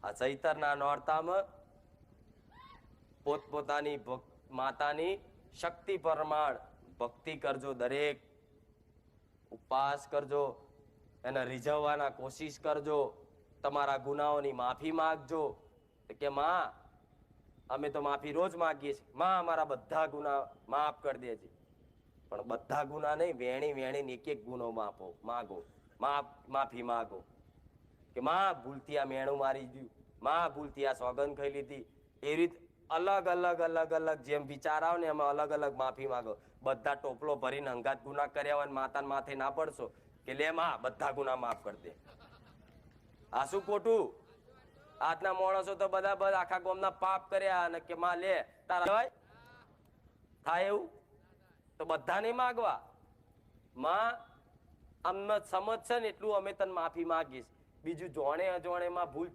આ ચૈતરના નોરતામાં પોતપોતાની માતાની શક્તિ પ્રમાણ ભક્તિ કરજો, દરેક ઉપવાસ કરજો, એને રીઝવવાના કોશિશ કરજો, તમારા ગુનાઓની માફી માંગજો કે માં અમે તો માફી રોજ માંગીએ છીએ, માં અમારા બધા ગુના માફ કરી દેજે. પણ બધા ગુના નહીં, વેણી વેણી એક એક ગુનો માગો, માફી માગો કે માં ભૂલથી આ મેણું મારી ગયું, માં ભૂલથી આ સોગંદ ખાઈ લીધી. એ રીત અલગ અલગ અલગ અલગ જેમ વિચાર આવે ને એમાં અલગ અલગ માફી માંગો. બધા ટોપલો ભરીને હંગાત ગુના કર્યા હોય માતાને માથે ના પડશો કે લે માં બધા ગુના માફ કરી દે. આ શું ખોટું? આજના માણસો તો બધા આખા ગામના પાપ કર્યા અને કે માં લે તારા થાય એવું તો બધા નહીં માગવા. માં અમને સમજ છે ને એટલું અમે તને માફી માંગીશ, બીજું જોણે અજોણે માં ભૂલ